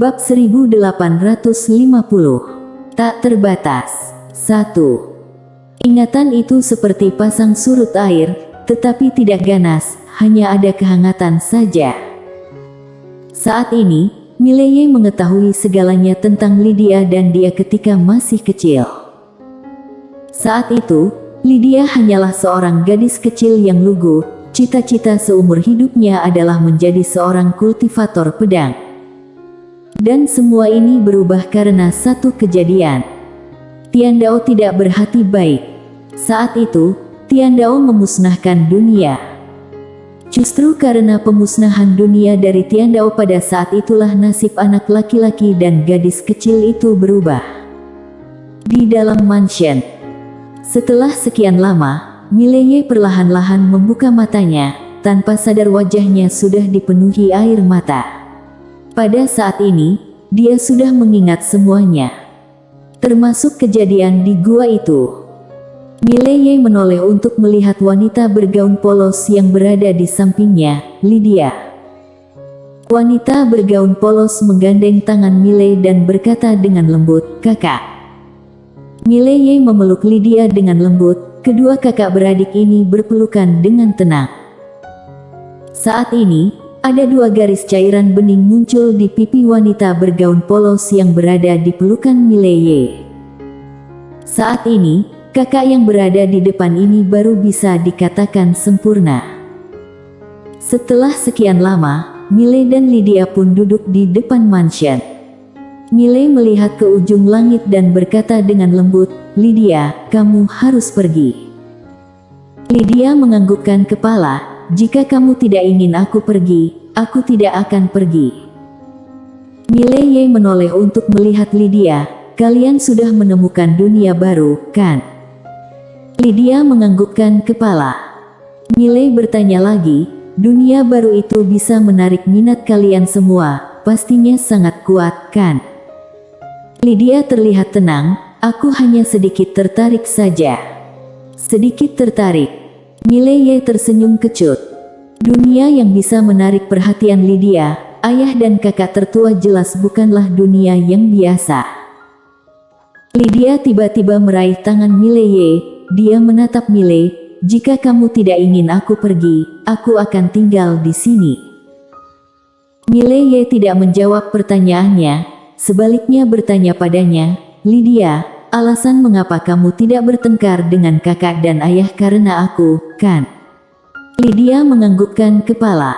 Bab 1850. Tak terbatas. 1. Ingatan itu seperti pasang surut air, tetapi tidak ganas, hanya ada kehangatan saja. Saat ini, Mileye mengetahui segalanya tentang Lydia dan dia ketika masih kecil. Saat itu, Lydia hanyalah seorang gadis kecil yang lugu. Cita-cita seumur hidupnya adalah menjadi seorang kultivator pedang. Dan semua ini berubah karena satu kejadian. Tian Dao tidak berhati baik. Saat itu, Tian Dao memusnahkan dunia. Justru karena pemusnahan dunia dari Tian Dao pada saat itulah nasib anak laki-laki dan gadis kecil itu berubah. Di dalam mansion. Setelah sekian lama, Mileye perlahan-lahan membuka matanya, tanpa sadar wajahnya sudah dipenuhi air mata. Pada saat ini, dia sudah mengingat semuanya. Termasuk kejadian di gua itu. Mileye menoleh untuk melihat wanita bergaun polos yang berada di sampingnya, Lydia. Wanita bergaun polos menggandeng tangan Mileye dan berkata dengan lembut, "Kakak." Mileye memeluk Lydia dengan lembut, kedua kakak beradik ini berpelukan dengan tenang. Saat ini, ada dua garis cairan bening muncul di pipi wanita bergaun polos yang berada di pelukan Mileye. Saat ini, kakak yang berada di depan ini baru bisa dikatakan sempurna. Setelah sekian lama, Mileye dan Lydia pun duduk di depan mansion. Mileye melihat ke ujung langit dan berkata dengan lembut, "Lydia, kamu harus pergi." Lydia menganggukkan kepala, "Jika kamu tidak ingin aku pergi, aku tidak akan pergi." Mileye menoleh untuk melihat Lydia. "Kalian sudah menemukan dunia baru, kan?" Lydia menganggukkan kepala. Mileye bertanya lagi, "Dunia baru itu bisa menarik minat kalian semua, pastinya sangat kuat, kan?" Lydia terlihat tenang, "Aku hanya sedikit tertarik saja." "Sedikit tertarik?" Mileye tersenyum kecut. Dunia yang bisa menarik perhatian Lydia, ayah dan kakak tertua jelas bukanlah dunia yang biasa. Lydia tiba-tiba meraih tangan Mileye. Dia menatap Mileye, "Jika kamu tidak ingin aku pergi, aku akan tinggal di sini." Mileye tidak menjawab pertanyaannya, sebaliknya bertanya padanya, "Lydia, alasan mengapa kamu tidak bertengkar dengan kakak dan ayah karena aku, kan?" Lydia menganggukkan kepala.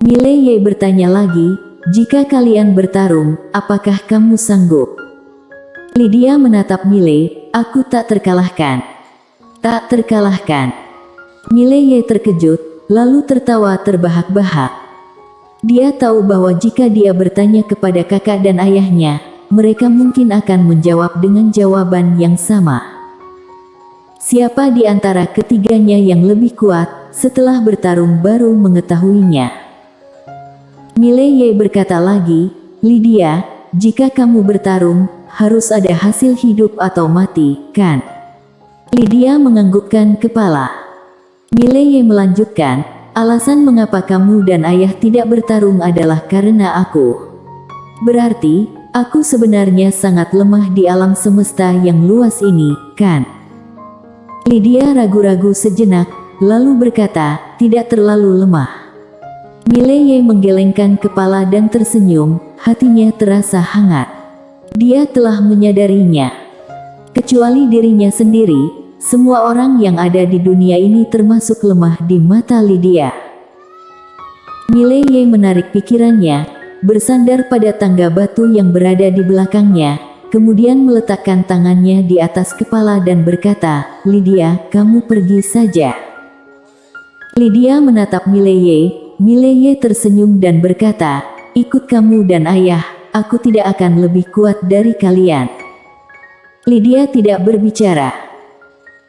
Mileye bertanya lagi, "Jika kalian bertarung, apakah kamu sanggup?" Lydia menatap Mileye, "Aku tak terkalahkan." "Tak terkalahkan?" Mileye terkejut, lalu tertawa terbahak-bahak. Dia tahu bahwa jika dia bertanya kepada kakak dan ayahnya, mereka mungkin akan menjawab dengan jawaban yang sama. Siapa di antara ketiganya yang lebih kuat, setelah bertarung baru mengetahuinya. Mileye berkata lagi, "Lydia, jika kamu bertarung, harus ada hasil hidup atau mati, kan?" Lydia menganggukkan kepala. Mileye melanjutkan, "Alasan mengapa kamu dan ayah tidak bertarung adalah karena aku. Berarti, aku sebenarnya sangat lemah di alam semesta yang luas ini, kan?" Lydia ragu-ragu sejenak, lalu berkata, "Tidak terlalu lemah." Mileye menggelengkan kepala dan tersenyum, hatinya terasa hangat. Dia telah menyadarinya. Kecuali dirinya sendiri, semua orang yang ada di dunia ini termasuk lemah di mata Lydia. Mileye menarik pikirannya, bersandar pada tangga batu yang berada di belakangnya, kemudian meletakkan tangannya di atas kepala dan berkata, "Lydia, kamu pergi saja." Lydia menatap Mileye. Mileye tersenyum dan berkata, "Ikut kamu dan ayah, aku tidak akan lebih kuat dari kalian." Lydia tidak berbicara.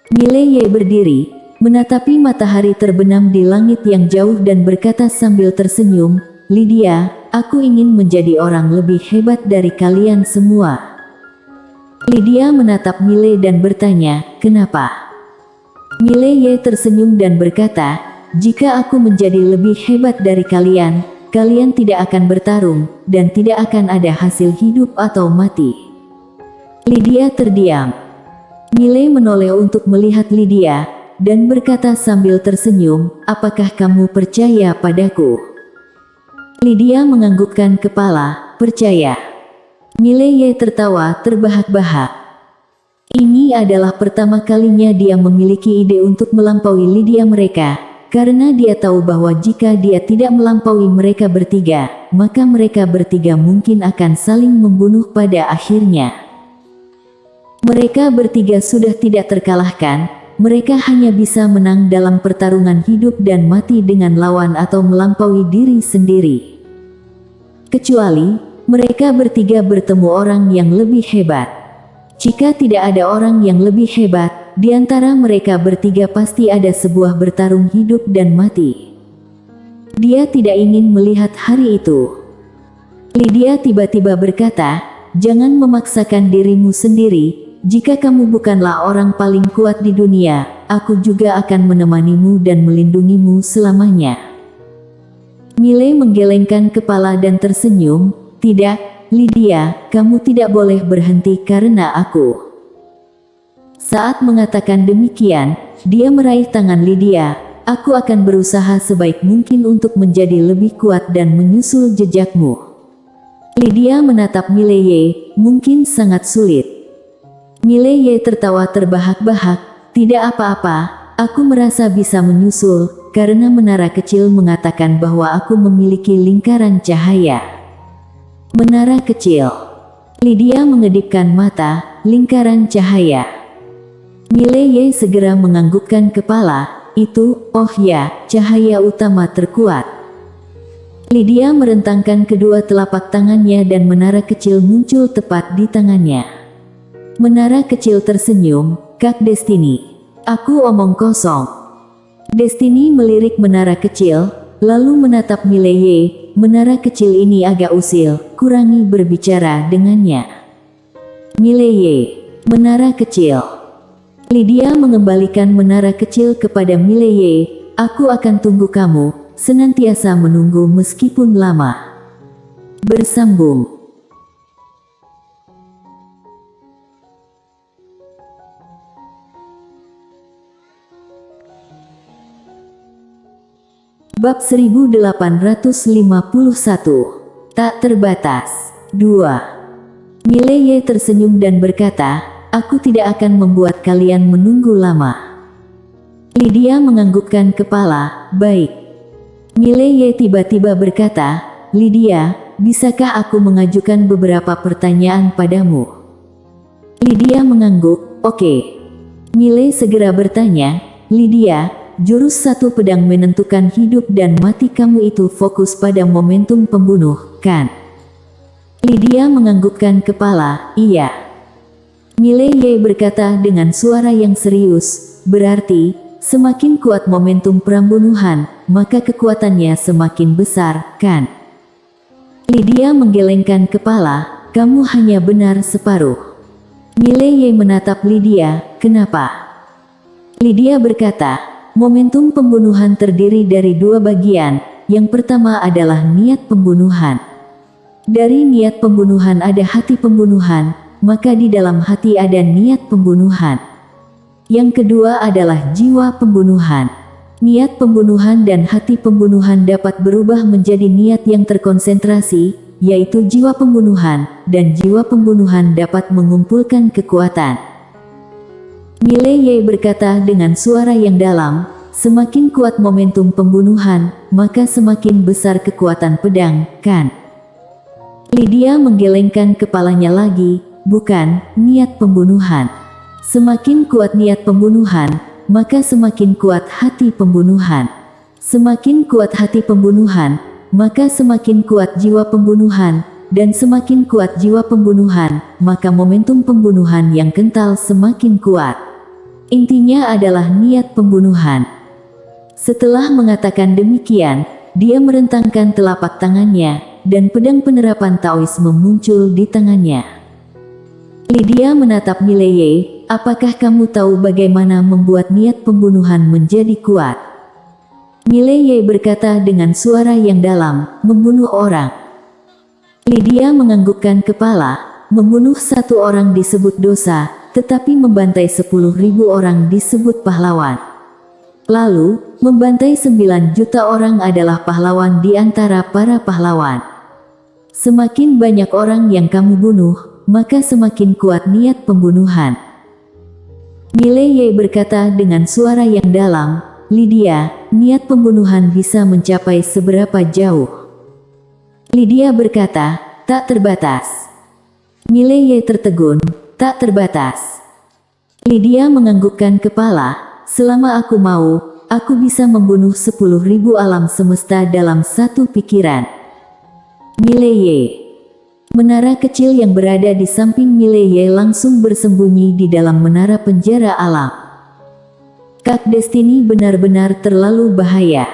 Mileye berdiri, menatapi matahari terbenam di langit yang jauh dan berkata sambil tersenyum, "Lydia, aku ingin menjadi orang lebih hebat dari kalian semua." Lydia menatap Mileye dan bertanya, "Kenapa?" Mileye tersenyum dan berkata, "Jika aku menjadi lebih hebat dari kalian, kalian tidak akan bertarung, dan tidak akan ada hasil hidup atau mati. Lydia terdiam. Miley menoleh untuk melihat Lydia, dan berkata sambil tersenyum, apakah kamu percaya padaku? Lydia menganggukkan kepala, percaya. Miley tertawa terbahak-bahak. Ini adalah pertama kalinya dia memiliki ide untuk melampaui Lydia mereka, karena dia tahu bahwa jika dia tidak melampaui mereka bertiga, maka mereka bertiga mungkin akan saling membunuh pada akhirnya. Mereka bertiga sudah tidak terkalahkan, mereka hanya bisa menang dalam pertarungan hidup dan mati dengan lawan atau melampaui diri sendiri. Kecuali, mereka bertiga bertemu orang yang lebih hebat. Jika tidak ada orang yang lebih hebat, di antara mereka bertiga pasti ada sebuah bertarung hidup dan mati. Dia tidak ingin melihat hari itu. Lydia tiba-tiba berkata, jangan memaksakan dirimu sendiri, jika kamu bukanlah orang paling kuat di dunia, aku juga akan menemanimu dan melindungimu selamanya. Miley menggelengkan kepala dan tersenyum, tidak, Lydia, kamu tidak boleh berhenti karena aku. Saat mengatakan demikian, dia meraih tangan Lydia, aku akan berusaha sebaik mungkin untuk menjadi lebih kuat dan menyusul jejakmu. Lydia menatap Miley, mungkin sangat sulit. Miley tertawa terbahak-bahak, tidak apa-apa, aku merasa bisa menyusul, karena menara kecil mengatakan bahwa aku memiliki lingkaran cahaya. Menara kecil. Lydia mengedipkan mata, lingkaran cahaya. Miley segera menganggukkan kepala, itu, oh ya, cahaya utama terkuat. Lydia merentangkan kedua telapak tangannya dan menara kecil muncul tepat di tangannya. Menara kecil tersenyum, Kak Destiny. Aku omong kosong. Destiny melirik menara kecil, lalu menatap Miley. Menara kecil ini agak usil, kurangi berbicara dengannya. Miley, menara kecil. Lydia mengembalikan menara kecil kepada Miley, aku akan tunggu kamu, senantiasa menunggu meskipun lama. Bersambung. Bab 1851. Tak terbatas. 2. Miley tersenyum dan berkata, aku tidak akan membuat kalian menunggu lama. Lydia menganggukkan kepala, baik. Miley tiba-tiba berkata, Lydia, bisakah aku mengajukan beberapa pertanyaan padamu? Lydia mengangguk, oke. Miley segera bertanya, Lydia, jurus satu pedang menentukan hidup dan mati kamu itu fokus pada momentum pembunuh, kan? Lydia menganggukkan kepala, iya. Miley berkata dengan suara yang serius, berarti, semakin kuat momentum pembunuhan, maka kekuatannya semakin besar, kan? Lydia menggelengkan kepala, kamu hanya benar separuh. Miley menatap Lydia, kenapa? Lydia berkata, momentum pembunuhan terdiri dari dua bagian, yang pertama adalah niat pembunuhan. Dari niat pembunuhan ada hati pembunuhan, maka di dalam hati ada niat pembunuhan. Yang kedua adalah jiwa pembunuhan. Niat pembunuhan dan hati pembunuhan dapat berubah menjadi niat yang terkonsentrasi, yaitu jiwa pembunuhan, dan jiwa pembunuhan dapat mengumpulkan kekuatan. Miley berkata dengan suara yang dalam, semakin kuat momentum pembunuhan, maka semakin besar kekuatan pedang, kan? Lydia menggelengkan kepalanya lagi, bukan, niat pembunuhan. Semakin kuat niat pembunuhan, maka semakin kuat hati pembunuhan. Semakin kuat hati pembunuhan, maka semakin kuat jiwa pembunuhan, dan semakin kuat jiwa pembunuhan, maka momentum pembunuhan yang kental semakin kuat. Intinya adalah niat pembunuhan. Setelah mengatakan demikian, dia merentangkan telapak tangannya, dan pedang penerapan Taoisme muncul di tangannya. Lydia menatap Miley, apakah kamu tahu bagaimana membuat niat pembunuhan menjadi kuat? Mileye berkata dengan suara yang dalam, membunuh orang. Lydia menganggukkan kepala, membunuh satu orang disebut dosa, tetapi membantai 10.000 orang disebut pahlawan. Lalu, membantai 9 juta orang adalah pahlawan di antara para pahlawan. Semakin banyak orang yang kamu bunuh, maka semakin kuat niat pembunuhan. Mileye berkata dengan suara yang dalam, Lydia, niat pembunuhan bisa mencapai seberapa jauh? Lydia berkata, tak terbatas. Mileye tertegun, tak terbatas. Lydia menganggukkan kepala, selama aku mau, aku bisa membunuh 10.000 alam semesta dalam satu pikiran. Mileye. Menara kecil yang berada di samping Mileye langsung bersembunyi di dalam menara penjara alam. Kak Destiny benar-benar terlalu bahaya.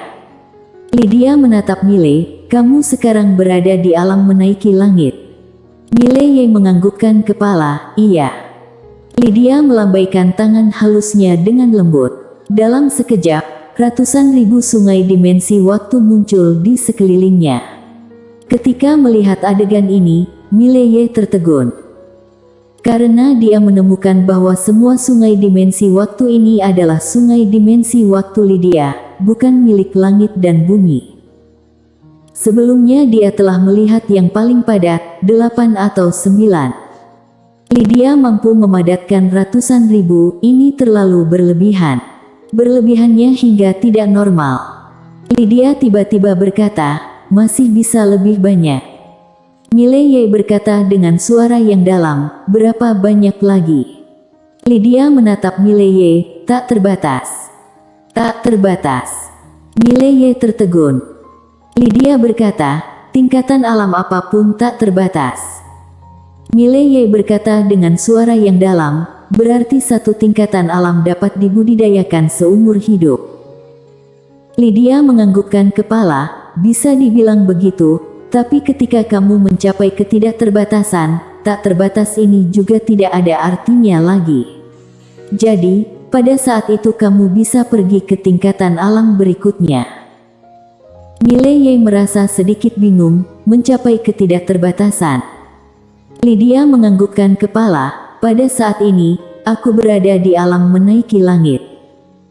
Lydia menatap Mile, kamu sekarang berada di alam menaiki langit. Mileye menganggukkan kepala, iya. Lydia melambaikan tangan halusnya dengan lembut. Dalam sekejap, ratusan ribu sungai dimensi waktu muncul di sekelilingnya. Ketika melihat adegan ini, Mileye tertegun. Karena dia menemukan bahwa semua sungai dimensi waktu ini adalah sungai dimensi waktu Lydia, bukan milik langit dan bumi. Sebelumnya dia telah melihat yang paling padat, 8 atau 9. Lydia mampu memadatkan ratusan ribu, ini terlalu berlebihan. Berlebihannya hingga tidak normal. Lydia tiba-tiba berkata, masih bisa lebih banyak. Mileye berkata dengan suara yang dalam, berapa banyak lagi? Lydia menatap Mileye, tak terbatas. Tak terbatas. Mileye tertegun. Lydia berkata, tingkatan alam apapun tak terbatas. Mileye berkata dengan suara yang dalam, berarti satu tingkatan alam dapat dibudidayakan seumur hidup. Lydia menganggukkan kepala, bisa dibilang begitu, tapi ketika kamu mencapai ketidakterbatasan, tak terbatas ini juga tidak ada artinya lagi. Jadi, pada saat itu kamu bisa pergi ke tingkatan alam berikutnya. Mileye merasa sedikit bingung, mencapai ketidakterbatasan. Lydia menganggukkan kepala, pada saat ini, aku berada di alam menaiki langit.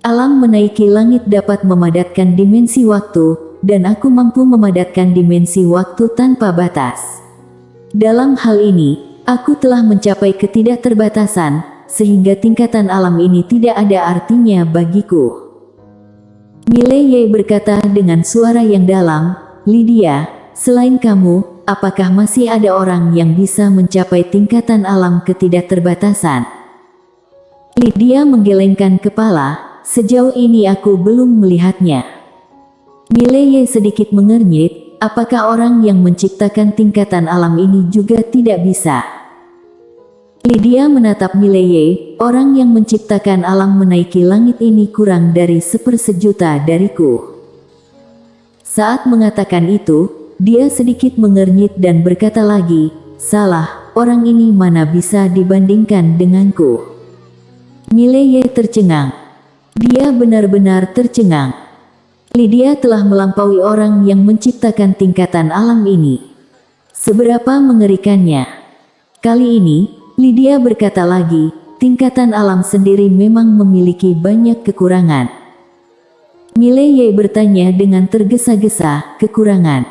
Alam menaiki langit dapat memadatkan dimensi waktu, dan aku mampu memadatkan dimensi waktu tanpa batas. Dalam hal ini, aku telah mencapai ketidakterbatasan, sehingga tingkatan alam ini tidak ada artinya bagiku. Mileye berkata dengan suara yang dalam, Lydia, selain kamu, apakah masih ada orang yang bisa mencapai tingkatan alam ketidakterbatasan? Lydia menggelengkan kepala, sejauh ini aku belum melihatnya. Mileye sedikit mengernyit, apakah orang yang menciptakan tingkatan alam ini juga tidak bisa? Lydia menatap Mileye, orang yang menciptakan alam menaiki langit ini kurang dari 1/100.000 dariku. Saat mengatakan itu, dia sedikit mengernyit dan berkata lagi, salah, orang ini mana bisa dibandingkan denganku. Mileye tercengang. Dia benar-benar tercengang. Lydia telah melampaui orang yang menciptakan tingkatan alam ini. Seberapa mengerikannya. Kali ini, Lydia berkata lagi, tingkatan alam sendiri memang memiliki banyak kekurangan. Mileye bertanya dengan tergesa-gesa, kekurangan.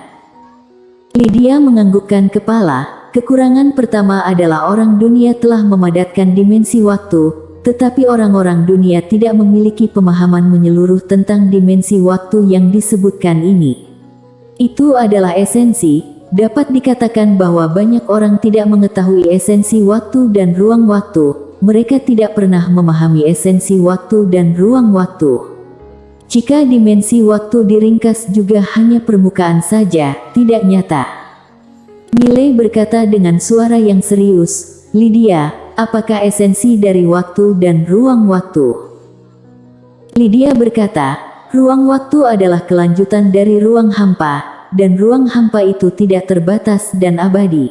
Lydia menganggukkan kepala, kekurangan pertama adalah orang dunia telah memadatkan dimensi waktu, tetapi orang-orang dunia tidak memiliki pemahaman menyeluruh tentang dimensi waktu yang disebutkan ini. Itu adalah esensi, dapat dikatakan bahwa banyak orang tidak mengetahui esensi waktu dan ruang waktu, mereka tidak pernah memahami esensi waktu dan ruang waktu. Jika dimensi waktu diringkas juga hanya permukaan saja, tidak nyata. Mileye berkata dengan suara yang serius, Lydia, apakah esensi dari waktu dan ruang waktu? Lydia berkata, ruang waktu adalah kelanjutan dari ruang hampa, dan ruang hampa itu tidak terbatas dan abadi.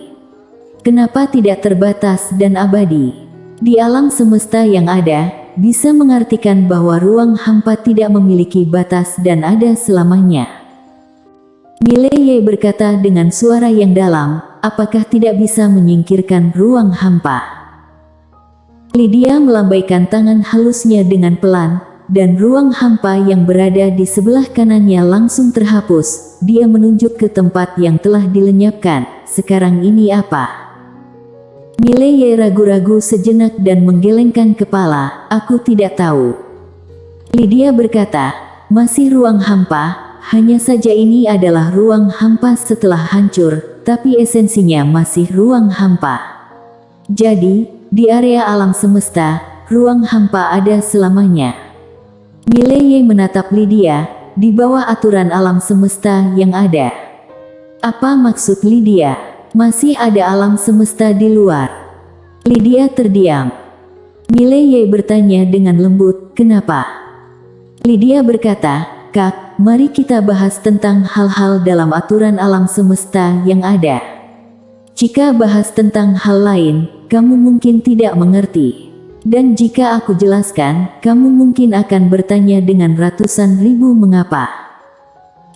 Kenapa tidak terbatas dan abadi? Di alam semesta yang ada, bisa mengartikan bahwa ruang hampa tidak memiliki batas dan ada selamanya. Mileye berkata dengan suara yang dalam, apakah tidak bisa menyingkirkan ruang hampa? Lydia melambaikan tangan halusnya dengan pelan, dan ruang hampa yang berada di sebelah kanannya langsung terhapus. Dia menunjuk ke tempat yang telah dilenyapkan. Sekarang ini apa? Mileye ragu-ragu sejenak dan menggelengkan kepala. Aku tidak tahu. Lydia berkata, masih ruang hampa. Hanya saja ini adalah ruang hampa setelah hancur, tapi esensinya masih ruang hampa. Jadi, di area alam semesta, ruang hampa ada selamanya. Mileye menatap Lydia, di bawah aturan alam semesta yang ada. Apa maksud Lydia? Masih ada alam semesta di luar. Lydia terdiam. Mileye bertanya dengan lembut, kenapa? Lydia berkata, Kak, mari kita bahas tentang hal-hal dalam aturan alam semesta yang ada. Jika bahas tentang hal lain, kamu mungkin tidak mengerti. Dan jika aku jelaskan, kamu mungkin akan bertanya dengan ratusan ribu mengapa.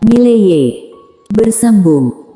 Mileye bersambung.